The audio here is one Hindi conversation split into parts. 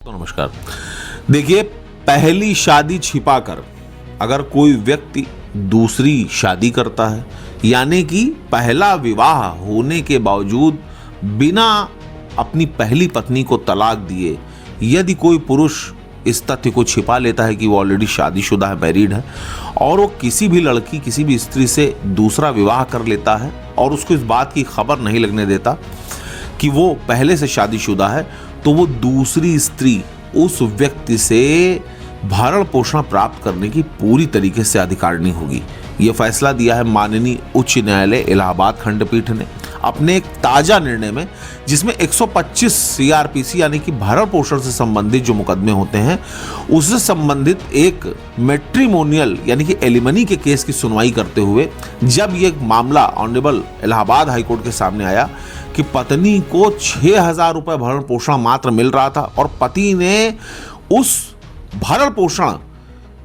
तो नमस्कार। देखिए, पहली शादी छिपाकर अगर कोई व्यक्ति दूसरी शादी करता है, यानी कि पहला विवाह होने के बावजूद बिना अपनी पहली पत्नी को तलाक दिए यदि कोई पुरुष इस तथ्य को छिपा लेता है कि वो ऑलरेडी शादीशुदा है, मैरिड है, और वो किसी भी लड़की, किसी भी स्त्री से दूसरा विवाह कर लेता है और उसको इस बात की खबर नहीं लगने देता कि वो पहले से शादीशुदा है, तो वो दूसरी स्त्री उस व्यक्ति से भरण पोषण प्राप्त करने की पूरी तरीके से अधिकारिणी होगी। ये फैसला दिया है माननीय उच्च न्यायालय इलाहाबाद खंडपीठ ने अपने एक ताजा निर्णय में, जिसमें 125 सीआरपीसी यानी कि भरण पोषण से संबंधित जो मुकदमे होते हैं उससे संबंधित एक मैट्रिमोनियल यानी कि एलिमनी के केस की सुनवाई करते हुए जब ये मामला ऑनरेबल इलाहाबाद हाईकोर्ट के सामने आया कि पत्नी को 6,000 रुपए भरण पोषण मात्र मिल रहा था और पति ने उस भरण पोषण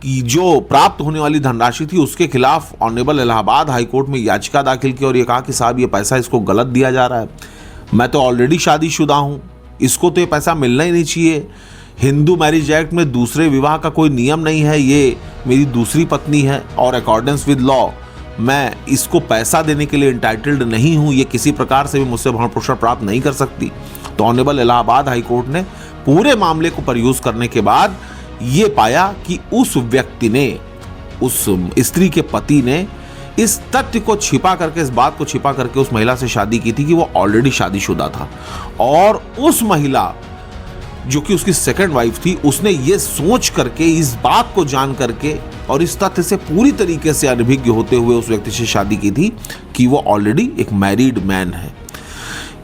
की जो प्राप्त होने वाली धनराशि थी उसके खिलाफ ऑनरेबल इलाहाबाद हाईकोर्ट में याचिका दाखिल की और ये कहा कि साहब ये पैसा इसको गलत दिया जा रहा है, मैं तो ऑलरेडी शादीशुदा हूं, इसको तो ये पैसा मिलना ही नहीं चाहिए। हिंदू मैरिज एक्ट में दूसरे विवाह का कोई नियम नहीं है, ये मेरी दूसरी पत्नी है और अकॉर्डेंस विद लॉ मैं इसको पैसा देने के लिए इंटाइटल्ड नहीं हूं, ये किसी प्रकार से भी मुझसे भरण पोषण प्राप्त नहीं कर सकती। तो ऑनरेबल इलाहाबाद हाईकोर्ट ने पूरे मामले को परयूज करने के बाद ये पाया कि उस व्यक्ति ने, उस स्त्री के पति ने इस तथ्य को छिपा करके, इस बात को छिपा करके उस महिला से शादी की थी कि वो ऑलरेडी शादीशुदा था, और उस महिला जो कि उसकी सेकंड वाइफ थी, उसने ये सोच करके, इस बात को जान करके और इस तथ्य से पूरी तरीके से अनभिज्ञ होते हुए उस व्यक्ति से शादी की थी कि वो ऑलरेडी एक मैरिड मैन है।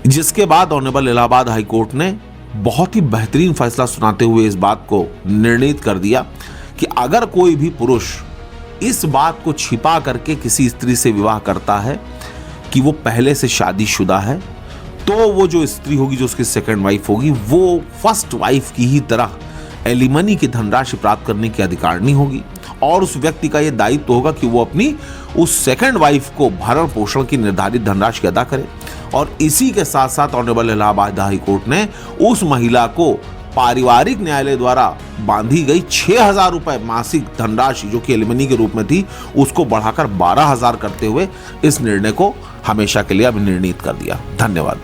जिसके बाद ऑनरेबल इलाहाबाद हाईकोर्ट ने बहुत ही बेहतरीन फैसला सुनाते हुए इस बात को निर्णित कर दिया कि अगर कोई भी पुरुष इस बात को छिपा करके किसी स्त्री से विवाह करता है कि वो पहले से शादीशुदा है, तो वो जो स्त्री होगी, जो उसकी सेकंड वाइफ होगी, वो फर्स्ट वाइफ की ही तरह एलिमनी की धनराशि प्राप्त करने की अधिकारिणी होगी और उस व्यक्ति का यह दायित्व होगा कि वो अपनी उस सेकंड वाइफ को भरण पोषण की निर्धारित धनराशि अदा करे। और इसी के साथ साथ ऑनरेबल इलाहाबाद हाई कोर्ट ने उस महिला को पारिवारिक न्यायालय द्वारा बांधी गई 6,000 रुपए मासिक धनराशि जो कि एलिमनी के रूप में थी, उसको बढ़ाकर 12,000 करते हुए इस निर्णय को हमेशा के लिए अभिनिर्णित कर दिया। धन्यवाद।